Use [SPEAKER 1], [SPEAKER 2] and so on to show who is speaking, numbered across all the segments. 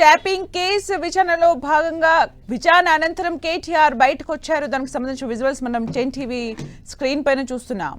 [SPEAKER 1] Tapping case విచారణలో భాగంగా విచారణ అనంతరం కేటీఆర్ బయటకు వచ్చారు. దానికి సంబంధించిన విజువల్స్ మనం 10 టీవీ స్క్రీన్ పైన చూస్తున్నాం.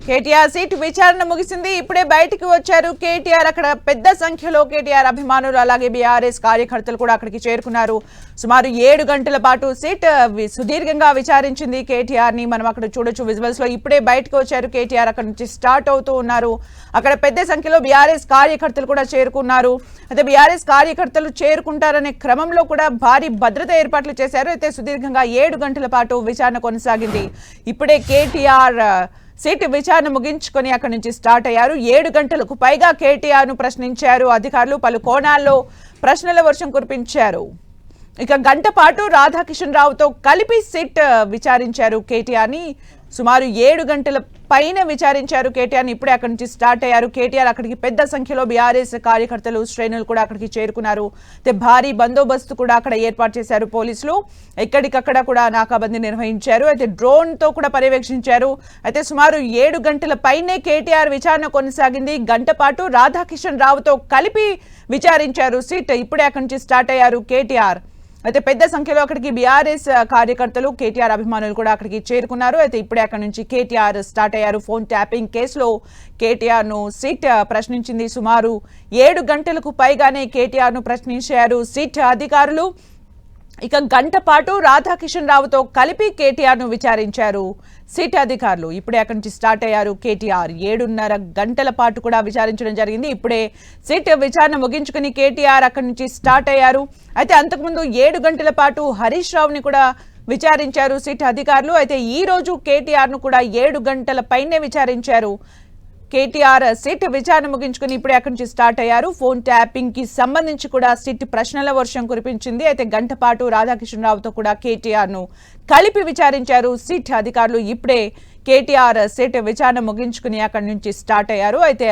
[SPEAKER 1] కేటీఆర్ సీట్ విచారణ ముగిసింది. ఇప్పుడే బయటికి వచ్చారు కేటీఆర్. అక్కడ పెద్ద సంఖ్యలో కేటీఆర్ అభిమానులు అలాగే బీఆర్ఎస్ కార్యకర్తలు కూడా అక్కడికి చేరుకున్నారు. సుమారు 7 గంటల పాటు సీట్ సుదీర్ఘంగా విచారించింది కేటీఆర్ ని. మనం అక్కడ చూడొచ్చు విజువల్స్ లో. ఇప్పుడే బయటకు వచ్చారు కేటీఆర్. అక్కడ నుంచి స్టార్ట్ అవుతూ ఉన్నారు. అక్కడ పెద్ద సంఖ్యలో బీఆర్ఎస్ కార్యకర్తలు కూడా చేరుకున్నారు. అయితే బీఆర్ఎస్ కార్యకర్తలు చేరుకుంటారనే క్రమంలో కూడా భారీ భద్రత ఏర్పాట్లు చేశారు. అయితే సుదీర్ఘంగా 7 గంటల పాటు విచారణ కొనసాగింది. ఇప్పుడే కేటీఆర్ సీటు విచారణ ముగించుకొని అక్కడి నుంచి స్టార్ట్ అయ్యారు. 7 గంటలకు పైగా కేటీఆర్ ను ప్రశ్నించారు అధికారులు. పలు కోణాల్లో ప్రశ్నల వర్షం కురిపించారు. ఇక గంట పాటు రాధాకిషన్ రావుతో కలిపి సీట్ విచారించారు కేటీఆర్ ని. సుమారు 7 గంటల పైన విచారించారు కేటీఆర్ ని. ఇప్పుడే అక్కడి నుంచి స్టార్ట్ అయ్యారు కేటీఆర్. అక్కడికి పెద్ద సంఖ్యలో బీఆర్ఎస్ కార్యకర్తలు శ్రేణులు కూడా అక్కడికి చేరుకున్నారు. అయితే భారీ బందోబస్తు కూడా అక్కడ ఏర్పాటు చేశారు పోలీసులు. ఎక్కడికక్కడ కూడా నాకాబందీ నిర్వహించారు. అయితే డ్రోన్ తో కూడా పర్యవేక్షించారు. అయితే సుమారు 7 గంటల పైనే కేటీఆర్ విచారణ కొనసాగింది. గంట పాటు రాధాకిషన్ రావుతో కలిపి విచారించారు సీట్. ఇప్పుడే అక్కడి నుంచి స్టార్ట్ అయ్యారు కేటీఆర్. అయితే పెద్ద సంఖ్యలో అక్కడికి బీఆర్ఎస్ కార్యకర్తలు కేటీఆర్ అభిమానులు కూడా అక్కడికి చేరుకున్నారు. అయితే ఇప్పుడే అక్కడి నుంచి కేటీఆర్ స్టార్ట్ అయ్యారు. ఫోన్ ట్యాపింగ్ కేసులో కేటీఆర్ ను సీట్ ప్రశ్నించింది. సుమారు 7 గంటలకు పైగానే కేటీఆర్ ను ప్రశ్నించారు సీట్ అధికారులు. ఇక గంట పాటు రాధాకిషన్ రావుతో కలిపి కేటీఆర్ ను విచారించారు సీట్ అధికారులు. ఇప్పుడే అక్కడి నుంచి స్టార్ట్ అయ్యారు కేటీఆర్. 7.5 గంటల పాటు కూడా విచారించడం జరిగింది. ఇప్పుడే సీట్ విచారణ ముగించుకుని కేటీఆర్ అక్కడి నుంచి స్టార్ట్ అయ్యారు. అయితే అంతకుముందు 7 గంటల పాటు హరీష్ రావుని కూడా విచారించారు సీట్ అధికారులు. అయితే ఈ రోజు కేటీఆర్ ను కూడా 7 గంటల పైనే విచారించారు. కేటీఆర్ సీట్ విచారణ ముగించుకుని ఇప్పుడే అక్కడి నుంచి స్టార్ట్ అయ్యారు. ఫోన్ ట్యాపింగ్ కి సంబంధించి కూడా సీట్ ప్రశ్నల వర్షం కురిపించింది. అయితే గంట పాటు రాధాకిషన్ రావుతో కూడా కేటీఆర్ ను కలిపి విచారించారు సీట్ అధికారులు. ఇప్పుడే కేటీఆర్ సీట్ విచారణ ముగించుకుని అక్కడి నుంచి స్టార్ట్ అయ్యారు. అయితే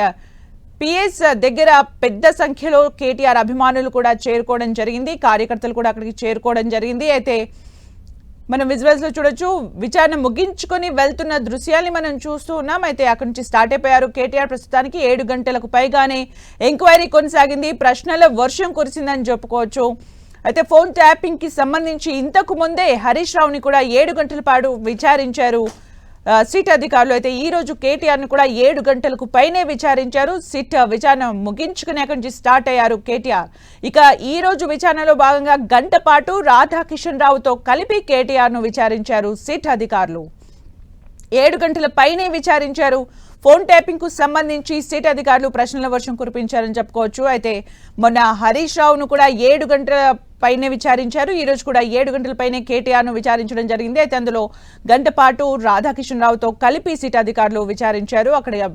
[SPEAKER 1] పిఎస్ దగ్గర పెద్ద సంఖ్యలో కేటీఆర్ అభిమానులు కూడా చేరుకోవడం జరిగింది. కార్యకర్తలు కూడా అక్కడికి చేరుకోవడం జరిగింది. అయితే మనం విజువల్స్ లో చూడొచ్చు. విచారణ ముగించుకొని వెళ్తున్న దృశ్యాల్ని మనం చూస్తూ ఉన్నాం. అయితే అక్కడి నుంచి స్టార్ట్ అయిపోయారు కేటీఆర్. ప్రస్తుతానికి 7 గంటలకు పైగానే ఎంక్వైరీ కొనసాగింది. ప్రశ్నల వర్షం కురిసిందని చెప్పుకోవచ్చు. అయితే ఫోన్ ట్యాపింగ్ కి సంబంధించి ఇంతకు ముందే హరీష్ రావుని కూడా 7 గంటల పాటు విచారించారు సీట్ అధికారులు. అయితే ఈ రోజు కేటీఆర్ ను కూడా 7 గంటలకు పైనే విచారించారు. సీట్ విచారణ ముగించుకుని అక్కడి నుంచి స్టార్ట్ అయ్యారు కేటీఆర్. ఇక ఈ రోజు విచారణలో భాగంగా గంట పాటు రాధాకిషన్ రావుతో కలిపి కేటీఆర్ ను విచారించారు సీట్ అధికారులు. 7 గంటల పైనే విచారించారు. ఫోన్ ట్యాపింగ్ కు సంబంధించి సీట్ అధికారులు ప్రశ్నల వర్షం కురిపించారని చెప్పుకోవచ్చు. అయితే మొన్న హరీష్ రావును కూడా 7 గంటల పైనే విచారించారు. ఈ రోజు కూడా 7 గంటల పైనే కేటీఆర్ ను విచారించడం జరిగింది. అయితే అందులో గంట పాటు రాధాకిషన్ రావుతో కలిపి సీట్ అధికారులు విచారించారు. అక్కడ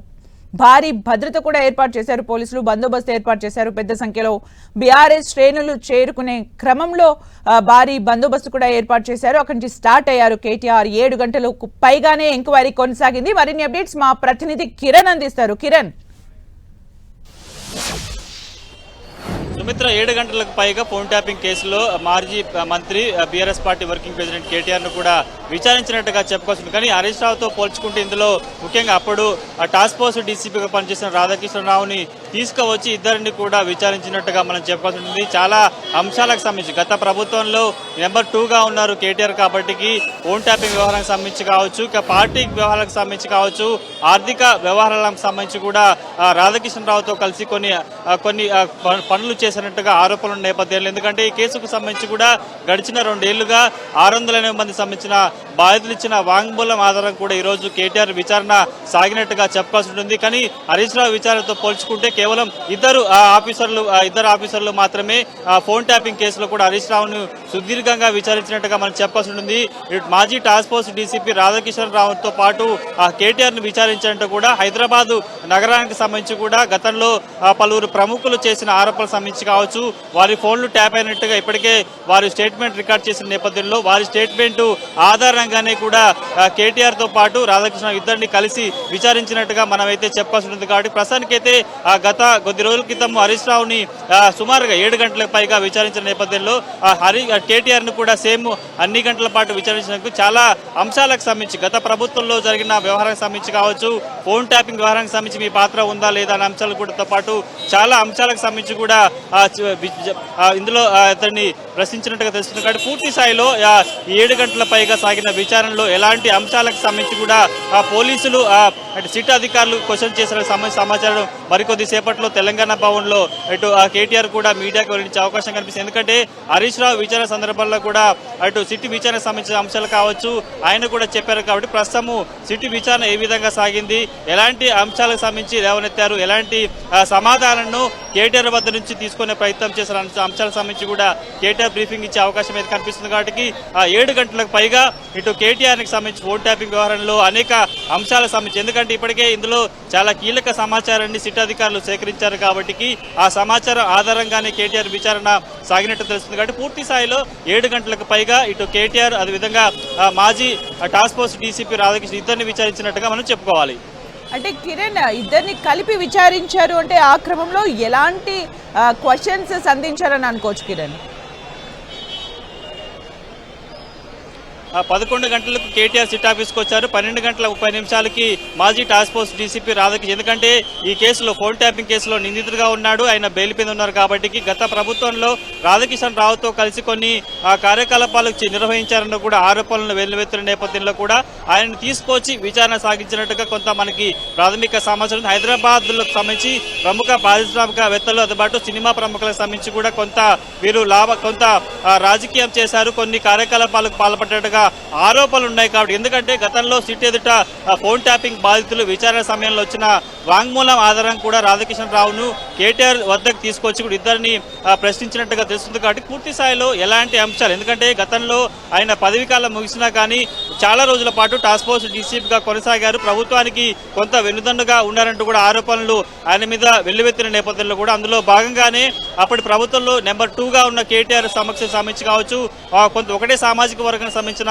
[SPEAKER 1] భారీ భద్రత కూడా ఏర్పాటు చేశారు పోలీసులు. బందోబస్తు ఏర్పాటు చేశారు. పెద్ద సంఖ్యలో బీఆర్ఎస్ శ్రేణులు చేరుకునే క్రమంలో భారీ బందోబస్తు కూడా ఏర్పాటు చేశారు. అక్కడి నుంచి స్టార్ట్ అయ్యారు కేటీఆర్. 7 గంటలకు పైగానే ఎంక్వైరీ కొనసాగింది. మరిన్ని అప్డేట్స్ మా ప్రతినిధి కిరణ్ అందిస్తారు. కిరణ్.
[SPEAKER 2] సుమిత్ర, 7 గంటలకు పైగా ఫోన్ ట్యాపింగ్ కేసులో మాజీ మంత్రి BRS party working president KTR ను కూడా విచారించినట్టుగా చెప్పుకోవచ్చు. కానీ హరీష్ రావుతో పోల్చుకుంటే ఇందులో ముఖ్యంగా అప్పుడు టాస్క్ ఫోర్స్ డీసీపీగా పనిచేసిన రాధాకిషన్ రావుని తీసుకువచ్చి ఇద్దరిని కూడా విచారించినట్టుగా మనం చెప్పుకోవాల్సి ఉంటుంది. చాలా అంశాలకు సంబంధించి గత ప్రభుత్వంలో నెంబర్ 2గా ఉన్నారు కేటీఆర్ కాబట్టి ఫోన్ ట్యాపింగ్ వ్యవహారానికి సంబంధించి కావచ్చు, ఇక పార్టీ వ్యవహారాలకు సంబంధించి కావచ్చు, ఆర్థిక వ్యవహారాలకు సంబంధించి కూడా రాధాకిషన్ రావుతో కలిసి కొన్ని పనులు చేసినట్టుగా ఆరోపణల నేపథ్యంలో, ఎందుకంటే ఈ కేసుకు సంబంధించి కూడా గడిచిన 2 ఏళ్లుగా 680 మంది సంబంధించిన బాధితులు ఇచ్చిన వాంగ్మూలం ఆధారం కూడా ఈ రోజు కేటీఆర్ విచారణ సాగినట్టుగా చెప్పాల్సి ఉంటుంది. కానీ హరీష్ రావు విచారణతో పోల్చుకుంటే కేవలం ఇద్దరు ఆఫీసర్లు మాత్రమే ఫోన్ ట్యాపింగ్ కేసులో కూడా హరీష్ రావును సుదీర్ఘంగా విచారించినట్టుగా మనం చెప్పాల్సి ఉంటుంది. మాజీ టాస్క్ ఫోర్స్ డీసీపీ రాధాకిషన్ రావుతో పాటు కేటీఆర్ ను విచారించినట్టు కూడా హైదరాబాద్ నగరానికి సంబంధించి కూడా గతంలో పలువురు ప్రముఖులు చేసిన ఆరోపణలకు సంబంధించి కావచ్చు, వారి ఫోన్లు ట్యాప్ అయినట్టుగా ఇప్పటికే వారి స్టేట్మెంట్ రికార్డ్ చేసిన నేపథ్యంలో వారి స్టేట్మెంట్ ఆధారంగానే కూడా కేటీఆర్ తో పాటు రాధాకృష్ణ ఇద్దరిని కలిసి విచారించినట్టుగా మనమైతే చెప్పాల్సి ఉంటుంది. కాబట్టి ప్రస్తుతానికైతే గత కొద్ది రోజుల క్రితం హరీష్ రావుని సుమారుగా 7 గంటలకు పైగా విచారించిన నేపథ్యంలో కేటీఆర్ ను కూడా సేమ్ అన్ని గంటల పాటు విచారించినందుకు చాలా అంశాలకు సంబంధించి గత ప్రభుత్వంలో జరిగిన వ్యవహారానికి సంబంధించి కావచ్చు, ఫోన్ ట్యాపింగ్ వ్యవహారానికి సంబంధించి మీ పాత్ర ఉందా లేదా అనే అంశాలు కూడా పాటు చాలా అంశాలకు సంబంధించి కూడా ఇందులో అతన్ని ప్రశ్నించినట్టుగా తెలుస్తుంది. కాబట్టి పూర్తి స్థాయిలో 7 గంటల పైగా సాగిన విచారణలో ఎలాంటి అంశాలకు సంబంధించి కూడా పోలీసులు సిట్ అధికారులు క్వశ్చన్ చేసిన సమాచారం మరికొద్ది సేపట్లో తెలంగాణ భవన్లో అటు కేటీఆర్ కూడా మీడియాకు వెల్లడించే అవకాశం కనిపిస్తుంది. ఎందుకంటే హరీష్ రావు విచారణ సందర్భంలో కూడా అటు సిట్ విచారణకు సంబంధించిన అంశాలు కావచ్చు ఆయన కూడా చెప్పారు. కాబట్టి ప్రస్తుతము సిట్ విచారణ ఏ విధంగా సాగింది, ఎలాంటి అంశాలకు సంబంధించి లేవనెత్తారు, ఎలాంటి సమాధానాలను కేటీఆర్ వద్ద నుంచి తీసుకునే ప్రయత్నం చేసిన అంశాలకు సంబంధించి కూడా కేటీఆర్ బ్రీఫింగ్ ఇచ్చే అవకాశం అయితే కనిపిస్తుంది. కాబట్టి 7 గంటలకు పైగా ఇటు కేటీఆర్కి సంబంధించి ఫోన్ ట్యాపింగ్ వ్యవహారంలో అనేక అంశాలకు సంబంధించి, ఎందుకంటే ఇప్పటికే ఇందులో చాలా కీలక సమాచారాన్ని సిట్ అధికారులు సేకరించారు కాబట్టి ఆ సమాచారం ఆధారంగానే కేటీఆర్ విచారణ సాగినట్టు తెలుస్తుంది. కాబట్టి పూర్తి స్థాయిలో 7 గంటలకు పైగా ఇటు కేటీఆర్ అదేవిధంగా మాజీ టాస్క్ ఫోర్స్ డీసీపీ రాధాకృష్ణ ఇద్దరిని విచారించినట్టుగా మనం చెప్పుకోవాలి.
[SPEAKER 1] అంటే కిరణ్ ఇద్దరిని కలిపి విచారించారు అంటే ఆ క్రమంలో ఎలాంటి క్వశ్చన్స్ సంధించారని అనుకోవచ్చు కిరణ్?
[SPEAKER 2] 11 గంటలకు కేటీఆర్ సిట్ ఆఫీస్కి వచ్చారు. 12 గంటల 30 నిమిషాలకి మాజీ టాస్క్ ఫోర్స్ డీసీపీ రాధాకృష్ణ, ఎందుకంటే ఈ కేసులో ఫోన్ ట్యాపింగ్ కేసులో నిందితుడిగా ఉన్నాడు, ఆయన బెయిల్ మీద ఉన్నారు కాబట్టి గత ప్రభుత్వంలో రాధాకృష్ణ రావుతో కలిసి కొన్ని కార్యకలాపాలు నిర్వహించారన్న కూడా ఆరోపణలను వెల్లువెత్తిన నేపథ్యంలో కూడా ఆయనను తీసుకొచ్చి విచారణ సాగించినట్టుగా కొంత మనకి ప్రాథమిక సమాచారం. హైదరాబాద్లో సంబంధించి ప్రముఖ పారిశ్రామికవేత్తలు అదేపాటు సినిమా ప్రముఖులకు సంబంధించి కూడా కొంత వీరు కొంత రాజకీయం చేశారు, కొన్ని కార్యకలాపాలకు పాల్పడ్డట్టుగా ఆరోపణలు ఉన్నాయి. కాబట్టి ఎందుకంటే గతంలో సిట్ ఎదుట ఫోన్ ట్యాపింగ్ బాధితులు విచారణ సమయంలో వచ్చిన వాంగ్మూలం ఆధారం కూడా రాధాకృష్ణ రావును కేటీఆర్ వద్దకు తీసుకొచ్చి కూడా ఇద్దరిని ప్రశ్నించినట్టుగా తెలుస్తుంది. కాబట్టి పూర్తి స్థాయిలో ఎలాంటి అంశాలు, ఎందుకంటే గతంలో ఆయన పదవీ కాలం ముగిసినా కానీ చాలా రోజుల పాటు టాస్క్ ఫోర్స్ డీసీపీగా కొనసాగారు, ప్రభుత్వానికి కొంత వెన్నుదన్నుగా ఉన్నారంటూ కూడా ఆరోపణలు ఆయన మీద వెల్లువెత్తిన నేపథ్యంలో కూడా అందులో భాగంగానే అప్పటి ప్రభుత్వంలో నెంబర్ 2గా ఉన్న కేటీఆర్ సమక్షం సంబంధించి కావచ్చు, కొంత ఒకటే సామాజిక వర్గానికి సంబంధించిన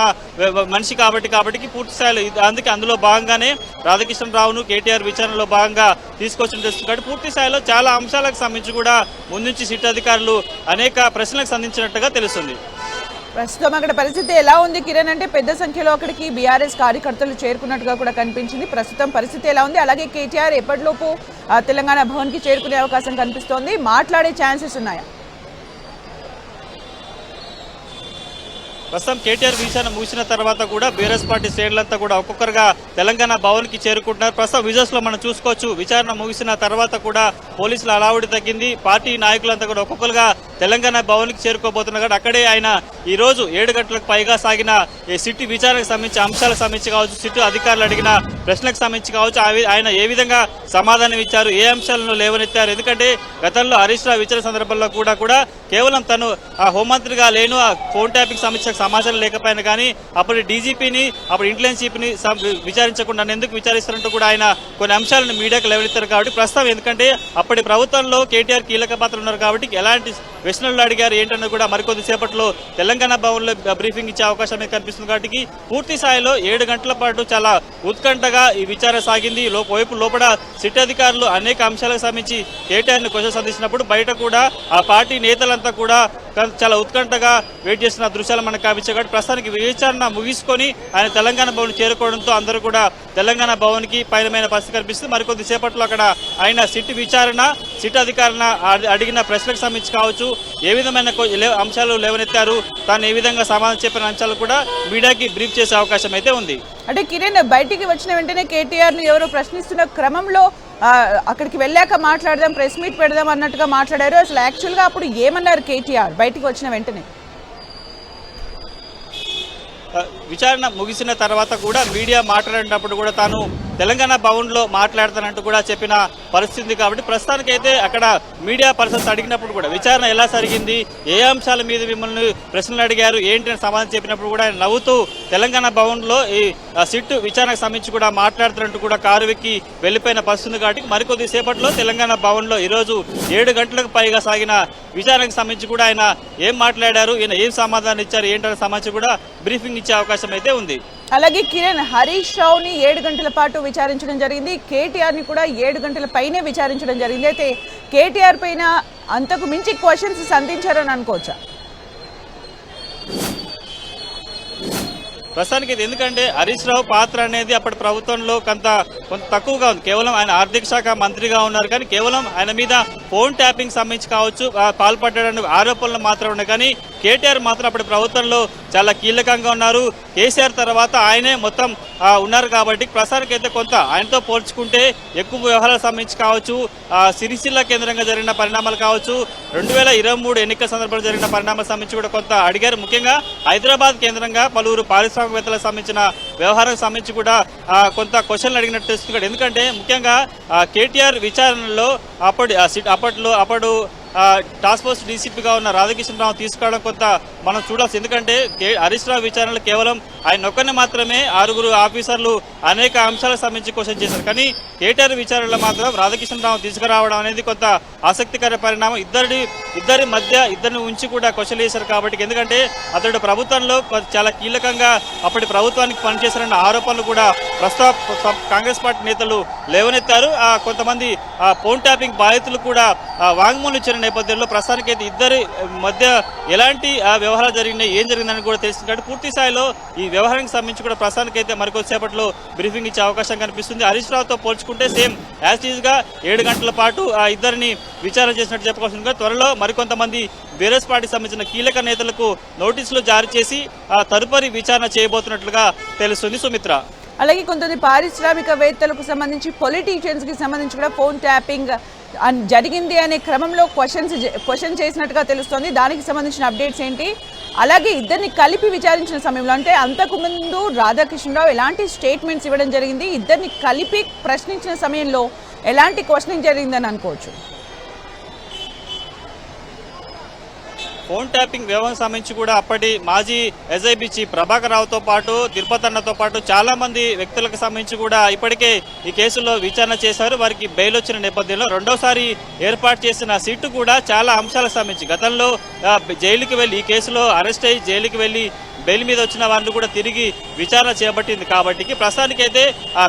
[SPEAKER 2] మనిషి కాబట్టి పూర్తి స్థాయిలో అందుకే అందులో భాగంగానే రాధాకృష్ణ రావును కేటీఆర్ విచారణలో భాగంగా తీసుకొచ్చిన తెలుస్తుంది. కాబట్టి పూర్తి స్థాయిలో చాలా అంశాలకు సంబంధించి కూడా ముందుంచి సిట్ అధికారులు అనేక ప్రశ్నలకు సంధించినట్టుగా తెలుస్తుంది.
[SPEAKER 1] ప్రస్తుతం అక్కడ పరిస్థితి ఎలా ఉంది కిరణ్? అంటే పెద్ద సంఖ్యలో అక్కడికి బీఆర్ఎస్ కార్యకర్తలు చేరుకున్నట్టుగా కూడా కనిపించింది. ప్రస్తుతం పరిస్థితి ఎలా ఉంది? అలాగే కేటీఆర్ ఎప్పటిలోపు తెలంగాణ భవన్కి చేరుకునే అవకాశం కనిపిస్తోంది, మాట్లాడే ఛాన్సెస్ ఉన్నాయా?
[SPEAKER 2] ప్రస్తుతం కేటీఆర్ విచారణ ముగిసిన తర్వాత కూడా బీఆర్ఎస్ పార్టీ శ్రేణులంతా కూడా ఒక్కొక్కరుగా తెలంగాణ భవన్కి చేరుకుంటున్నారు. ప్రస్తుతం విజువల్స్ లో మనం చూసుకోవచ్చు, విచారణ ముగిసిన తర్వాత కూడా పోలీసుల హడావుడి తగ్గింది, పార్టీ నాయకులంతా కూడా ఒక్కొక్కరుగా తెలంగాణ భవన్కి చేరుకోబోతున్నారు. అక్కడే ఆయన ఈ రోజు 7 గంటలకు పైగా సాగిన సిట్ విచారణకు సంబంధించి అంశాలకు సంబంధించి కావచ్చు, సిట్ అధికారులు అడిగిన ప్రశ్నలకు సంబంధించి కావచ్చు, ఆయన ఏ విధంగా సమాధానం ఇచ్చారు, ఏ అంశాలను లేవనెత్తారు. ఎందుకంటే గతంలో హరీష్ రావు విచారణ సందర్భంలో కూడా కేవలం తను హోంమంత్రిగా లేను, ఫోన్ ట్యాపింగ్ సంబంధించిన సమాచారం లేకపోయినా కానీ అప్పుడు డీజీపీని అప్పుడు ఇంటెలిజెన్స్ చీఫ్ని విచారించకుండా ఎందుకు విచారిస్తారంటూ కూడా ఆయన కొన్ని అంశాలను మీడియాకు లేవనెత్తారు. కాబట్టి ప్రస్తుతం ఎందుకంటే అప్పటి ప్రభుత్వంలో కేటీఆర్ కీలక పాత్ర ఉన్నారు కాబట్టి ఎలాంటి ప్రశ్నలు అడిగారు ఏంటన్నది కూడా మరికొద్ది సేపట్లో తెలంగాణ భవన్లో బ్రీఫింగ్ ఇచ్చే అవకాశం కనిపిస్తుంది. కాబట్టి పూర్తి స్థాయిలో 7 గంటల పాటు చాలా ఉత్కంఠగా ఈ విచారణ సాగింది. వైపు లోపల సిట్ అధికారులు అనేక అంశాలకు సంబంధించి కేటీఆర్ని క్వశ్చన్స్ అందించినప్పుడు బయట కూడా ఆ పార్టీ నేతలంతా కూడా చాలా ఉత్కంఠగా వెయిట్ చేసిన దృశ్యాలు మనకు కనిపించాయి. కాబట్టి ప్రస్తుతానికి విచారణ ముగించుకొని ఆయన తెలంగాణ భవన్ చేరుకోవడంతో అందరూ కూడా తెలంగాణ భవన్కి పయనమైన పరిస్థితి కనిపిస్తుంది. మరికొద్ది సేపట్లో అక్కడ ఆయన సిట్ విచారణ, సిట్ అధికారులను అడిగిన ప్రశ్నలకు సంబంధించి కావచ్చు, ఏ విధమైన అంశాలు లేవనెత్తారు, తాను ఏ విధంగా సమాధానం చెప్పిన అంశాలు కూడా మీడియాకి బ్రీఫ్ చేసే అవకాశం అయితే ఉంది.
[SPEAKER 1] అంటే కిరణ్ బయటికి వచ్చిన వెంటనే కేటీఆర్ను ఎవరో ప్రశ్నిస్తున్న క్రమంలో అక్కడికి వెళ్ళాక మాట్లాడదాం, ప్రెస్ మీట్ పెడదాం అన్నట్టుగా మాట్లాడారు. అసలు యాక్చువల్గా అప్పుడు ఏమన్నారు కేటీఆర్ బయటికి వచ్చిన వెంటనే?
[SPEAKER 2] విచారణ ముగిసిన తర్వాత కూడా మీడియా మాట్లాడినప్పుడు కూడా తాను తెలంగాణ భవన్లో మాట్లాడతానంటూ కూడా చెప్పిన పరిస్థితి. కాబట్టి ప్రస్తుతానికైతే అక్కడ మీడియా పర్సన్స్ అడిగినప్పుడు కూడా విచారణ ఎలా జరిగింది, ఏ అంశాల మీద మిమ్మల్ని ప్రశ్నలు అడిగారు ఏంటి అని సమాధానం చెప్పినప్పుడు కూడా ఆయన నవ్వుతూ తెలంగాణ భవన్లో ఈ సిట్ విచారణకు సంబంధించి కూడా మాట్లాడుతున్నట్టు కూడా కారు వెక్కి వెళ్లిపోయిన పరిస్థితి కాబట్టి మరికొద్ది సేపట్లో తెలంగాణ భవన్లో ఈరోజు 7 గంటలకు పైగా సాగిన విచారణకు సంబంధించి కూడా ఆయన ఏం మాట్లాడారు, ఈయన ఏం సమాధానం ఇచ్చారు ఏంటనే సంబంధించి కూడా బ్రీఫింగ్ ఇచ్చే అవకాశం అయితే ఉంది.
[SPEAKER 1] అలాగే కిరణ్, హరీష్ రావుని 7 గంటల పాటు విచారించడం జరిగింది, కేటీఆర్ ని కూడా 7 గంటల పైనే విచారించడం జరిగింది. అయితే కేటీఆర్ పైన అంతకు మించి క్వశ్చన్స్ సంధించారని అనుకోవచ్చా?
[SPEAKER 2] ప్రస్తుతానికి ఇది ఎందుకంటే హరీష్ రావు పాత్ర అనేది అప్పటి ప్రభుత్వంలో కొంత తక్కువగా ఉంది. కేవలం ఆయన ఆర్థిక శాఖ మంత్రిగా ఉన్నారు కానీ కేవలం ఆయన మీద ఫోన్ ట్యాపింగ్ సంబంధించి కావచ్చు పాల్పడ్డాడని ఆరోపణలు మాత్రం ఉన్నాయి. కానీ కేటీఆర్ మాత్రం అప్పటి ప్రభుత్వంలో చాలా కీలకంగా ఉన్నారు. కేసీఆర్ తర్వాత ఆయనే మొత్తం ఉన్నారు కాబట్టి ప్రస్తుతానికి అయితే కొంత ఆయనతో పోల్చుకుంటే ఎక్కువ వ్యవహారాలకు సంబంధించి కావచ్చు, సిరిసిల్ల కేంద్రంగా జరిగిన పరిణామాలు కావచ్చు, 2023 ఎన్నికల సందర్భంలో జరిగిన పరిణామాలకు సంబంధించి కూడా కొంత అడిగారు. ముఖ్యంగా హైదరాబాద్ కేంద్రంగా పలువురు పారిశ్రామికవేత్తలకు సంబంధించిన వ్యవహారాలకు సంబంధించి కూడా కొంత క్వశ్చన్లు అడిగినట్టు తెలుస్తుంది. ఎందుకంటే ముఖ్యంగా కేటీఆర్ విచారణలో అప్పుడు టాస్క్ ఫోర్స్ డీసీపీగా ఉన్న రాధాకిషన్రావు తీసుకురావడం కొంత మనం చూడాల్సి. ఎందుకంటే హరీష్ రావు విచారణలో కేవలం ఆయన ఒక్కరిని మాత్రమే 6 ఆఫీసర్లు అనేక అంశాలకు సంబంధించి క్వశ్చన్ చేశారు. కానీ కేటీఆర్ విచారణలో మాత్రం రాధాకిషన్రావు తీసుకురావడం అనేది కొంత ఆసక్తికర పరిణామం. ఇద్దరిని ఉంచి కూడా క్వశ్చన్ చేశారు కాబట్టి. ఎందుకంటే అతడు ప్రభుత్వంలో చాలా కీలకంగా అప్పటి ప్రభుత్వానికి పనిచేశారన్న ఆరోపణలు కూడా ప్రస్తుత కాంగ్రెస్ పార్టీ నేతలు లేవనెత్తారు. కొంతమంది ఫోన్ ట్యాపింగ్ బాధితులు కూడా వాంగ్మూలం ఇచ్చిన నేపథ్యంలో ప్రస్తుతానికి అయితే ఇద్దరి మధ్య ఎలాంటి వ్యవహారాలు జరిగినాయి, ఏం జరిగిందని కూడా తెలుస్తుంది. పూర్తి స్థాయిలో ఈ వ్యవహారానికి సంబంధించి కూడా ప్రస్తుతానికి అయితే మరికొద్దిసేపట్లో బ్రీఫింగ్ ఇచ్చే అవకాశం కనిపిస్తుంది. హరీష్ రావుతో పోల్చుకుంటే సేమ్ యాజ్ ఈజ్ గా 7 గంటల పాటు ఇద్దరిని విచారణ చేసినట్టు చెప్పుకోవాల్సిందిగా త్వరలో మరికొంతమంది బీఆర్ఎస్ పార్టీకి సంబంధించిన కీలక నేతలకు నోటీసులు జారీ చేసి తదుపరి విచారణ చేయబోతున్నట్లుగా తెలుస్తుంది. సుమిత్ర,
[SPEAKER 1] అలాగే కొంతమంది పారిశ్రామికవేత్తలకు సంబంధించి, పొలిటీషియన్స్ కి సంబంధించి కూడా ఫోన్ ట్యాపింగ్ జరిగింది అనే క్రమంలో క్వశ్చన్ చేసినట్టుగా తెలుస్తోంది. దానికి సంబంధించిన అప్డేట్స్ ఏంటి? అలాగే ఇద్దరిని కలిపి విచారించిన సమయంలో, అంటే అంతకు ముందు రాధాకిషన్రావు ఎలాంటి స్టేట్మెంట్స్ ఇవ్వడం జరిగింది, ఇద్దరిని కలిపి ప్రశ్నించిన సమయంలో ఎలాంటి క్వశ్చనింగ్ జరిగిందని అనుకోవచ్చు?
[SPEAKER 2] ఫోన్ ట్యాపింగ్ వ్యవహారం సంబంధించి కూడా అప్పటి మాజీ ఎస్ఐబి చీఫ్ ప్రభాకర్ రావుతో పాటు తిరుపతి అన్నతో పాటు చాలా మంది వ్యక్తులకు సంబంధించి కూడా ఇప్పటికే ఈ కేసులో విచారణ చేశారు. వారికి బెయిల్ వచ్చిన నేపథ్యంలో రెండోసారి ఏర్పాటు చేసిన సిట్టు కూడా చాలా అంశాలకు సంబంధించి గతంలో జైలుకి వెళ్ళి ఈ కేసులో అరెస్ట్ అయ్యి జైలుకి వెళ్ళి బెయిల్ మీద వచ్చిన వాళ్ళు కూడా తిరిగి విచారణ చేపట్టింది. కాబట్టి ప్రస్తుతానికైతే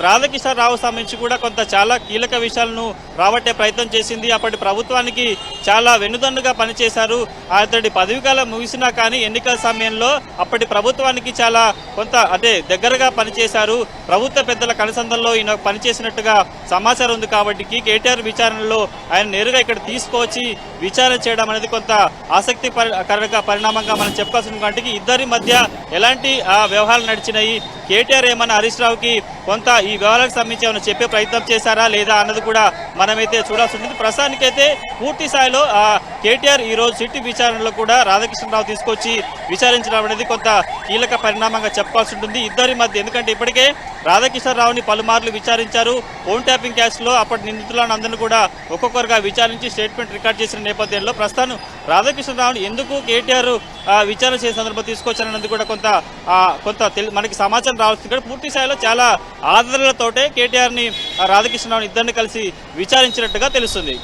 [SPEAKER 2] రాధాకిషన్ రావు సంబంధించి కూడా కొంత చాలా కీలక విషయాలను రాబట్టే ప్రయత్నం చేసింది. అప్పటి ప్రభుత్వానికి చాలా వెన్నుదన్నుగా పనిచేశారు. అతడి పదవీకాలం ముగిసినా కానీ ఎన్నికల సమయంలో అప్పటి ప్రభుత్వానికి చాలా కొంత దగ్గరగా పనిచేశారు. ప్రభుత్వ పెద్దల కనుసంధంలో ఈయన పనిచేసినట్టుగా సమాచారం ఉంది. కాబట్టి కేటీఆర్ విచారణలో ఆయన నేరుగా ఇక్కడ తీసుకొచ్చి విచారణ చేయడం అనేది కొంత ఆసక్తికరంగా పరిణామంగా మనం చెప్పుకోవాల్సిన వాటికి ఇద్దరి మధ్య ఎలాంటి వ్యవహారాలు నడిచినాయి, కేటీఆర్ ఏమన్నా హరీష్ రావుకి కొంత ఈ వ్యవహారాలకు సంబంధించి ఏమైనా చెప్పే ప్రయత్నం చేశారా లేదా అన్నది కూడా మనమైతే చూడాల్సి ఉంటుంది. ప్రస్తుతానికైతే పూర్తి స్థాయిలో కేటీఆర్ ఈ రోజు సిట్ విచారణలో కూడా రాధాకిషన్రావు తీసుకొచ్చి విచారించడం అనేది కొంత కీలక పరిణామంగా చెప్పాల్సి ఉంటుంది ఇద్దరి మధ్య. ఎందుకంటే ఇప్పటికే రాధాకిషన్రావుని పలుమార్లు విచారించారు. ఫోన్ ట్యాపింగ్ కేసులో అప్పటి నిందితులను అందరినీ కూడా ఒక్కొక్కరుగా విచారించి స్టేట్మెంట్ రికార్డ్ చేసిన నేపథ్యంలో ప్రస్తుతం రాధాకిషన్రావుని ఎందుకు కేటీఆర్ విచారణ చేసే సందర్భం తీసుకొచ్చారన్నది కూడా కొంత మనకి సమాచారం రావాల్సింది. పూర్తి స్థాయిలో చాలా ఆధారాలతోటే కేటీఆర్ ని రాధాకిషన్రావుని ఇద్దరిని కలిసి విచారించినట్టుగా తెలుస్తుంది.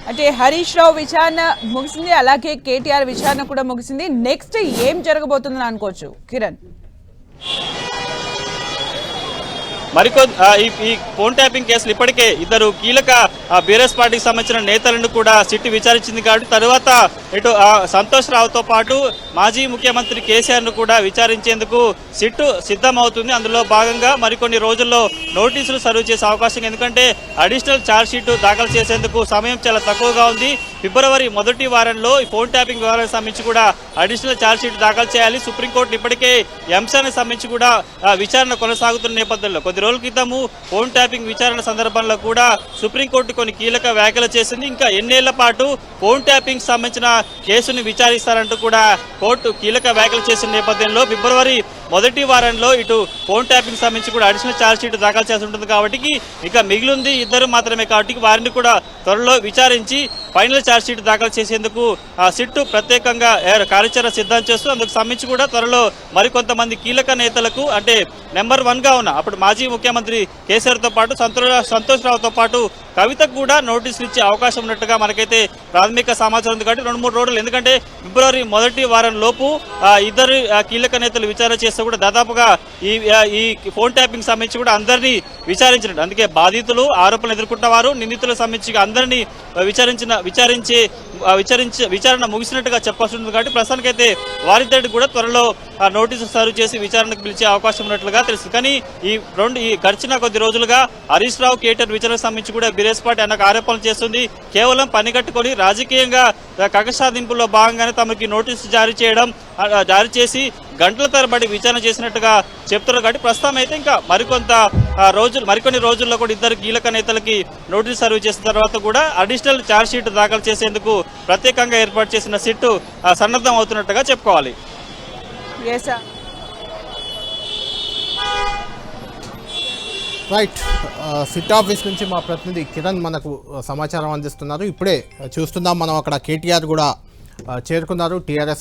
[SPEAKER 1] అంటే హరీష్ రావు విచారణ ముగిసింది, అలాగే కేటీఆర్ విచారణ కూడా ముగిసింది. నెక్స్ట్ ఏం జరగబోతుందని అనుకోవచ్చు కిరణ్?
[SPEAKER 2] ఈ ఫోన్ ట్యాపింగ్ కేసులు ఇప్పటికే ఇద్దరు కీలక బీఆర్ఎస్ పార్టీకి సంబంధించిన నేతలను కూడా సిట్ విచారించింది. కాబట్టి తరువాత ఇటు సంతోష్ రావుతో పాటు మాజీ ముఖ్యమంత్రి కేసీఆర్ ను కూడా విచారించేందుకు సిట్ సిద్ధమవుతుంది. అందులో భాగంగా మరికొన్ని రోజుల్లో నోటీసులు సర్వ్ చేసే అవకాశం, ఎందుకంటే అడిషనల్ ఛార్జ్ షీట్ దాఖలు చేసేందుకు సమయం చాలా తక్కువగా ఉంది. ఫిబ్రవరి మొదటి వారంలో ఈ ఫోన్ ట్యాపింగ్ వ్యవహారానికి సంబంధించి కూడా అడిషనల్ ఛార్జ్ షీట్ దాఖలు చేయాలి. సుప్రీంకోర్టు ఇప్పటికే ఈ అంశానికి సంబంధించి కూడా విచారణ కొనసాగుతున్న నేపథ్యంలో కొద్ది రోజుల క్రితము ఫోన్ ట్యాపింగ్ విచారణ సందర్భంలో కూడా సుప్రీంకోర్టు కొన్ని కీలక వ్యాఖ్యలు చేసింది. ఇంకా ఎన్నేళ్ల పాటు ఫోన్ ట్యాపింగ్ సంబంధించిన కేసును విచారిస్తారంటూ కూడా కోర్టు కీలక వ్యాఖ్యలు చేసిన నేపథ్యంలో ఫిబ్రవరి మొదటి వారంలో ఇటు ఫోన్ ట్యాపింగ్ సంబంధించి కూడా అడిషనల్ ఛార్జ్ షీట్ దాఖలు చేసి ఉంటుంది కాబట్టి ఇక మిగిలింది ఇద్దరు మాత్రమే కాబట్టి వారిని కూడా త్వరలో విచారించి ఫైనల్ ఛార్జ్ షీట్ దాఖలు చేసేందుకు సిట్టు ప్రత్యేకంగా కార్యాచరణ సిద్ధం చేస్తూ అందుకు సంబంధించి కూడా త్వరలో మరికొంతమంది కీలక నేతలకు అంటే నెంబర్ 1గా ఉన్న అప్పుడు మాజీ ముఖ్యమంత్రి కేసీఆర్తో పాటు సంతోష్ రావుతో పాటు కవితకు కూడా నోటీసులు ఇచ్చే అవకాశం ఉన్నట్టుగా మనకైతే ప్రాథమిక సమాచారం ఉంది కాబట్టి 2-3 రోజులు ఎందుకంటే ఫిబ్రవరి మొదటి వారం లోపు ఇద్దరు కీలక నేతలు విచారణ చేస్తే కూడా దాదాపుగా ఈ ఫోన్ ట్యాపింగ్ సంబంధించి కూడా అందరినీ విచారించినట్టు అందుకే బాధితులు ఆరోపణలు ఎదుర్కొంటున్న వారు నిందితులకు సంబంధించి అందరినీ విచారణ ముగిసినట్టుగా చెప్పాల్సి ఉంటుంది కాబట్టి ప్రస్తుతానికైతే వారిద్దరికి కూడా త్వరలో నోటీసు సర్వ్ చేసి విచారణకు పిలిచే అవకాశం ఉన్నట్లుగా తెలుస్తుంది కానీ ఈ గడిచిన కొద్ది రోజులుగా హరీష్ రావు కేటీఆర్ విచారణకు సంబంధించి కూడా బీఆర్ఎస్ పార్టీ అన్న ఆరోపణలు చేస్తుంది కేవలం పని కట్టుకొని రాజకీయంగా కక్ష సాధింపుల్లో భాగంగానే తమకి నోటీసు జారీ చేసి గంటల తరబడి విచారణ చేసినట్టుగా చెప్తున్నారు కాబట్టి ప్రస్తుతం అయితే ఇంకా మరికొన్ని రోజుల్లో కూడా ఇద్దరు కీలక నేతలకి నోటీసు సర్వ్ చేసిన తర్వాత కూడా అడిషనల్ ఛార్జ్ షీట్ దాఖలు చేసేందుకు ప్రత్యేకంగా ఏర్పాటు చేసిన సిట్టు సన్నద్ధం అవుతున్నట్టుగా చెప్పుకోవాలి.
[SPEAKER 3] రైట్, సిట్ ఆఫీస్ నుంచి మా ప్రతినిధి కిరణ్ మనకు సమాచారం అందిస్తున్నారు. ఇప్పుడే చూస్తున్నాం మనం అక్కడ కేటీఆర్ కూడా చేరుకున్నారు. టీఆర్ఎస్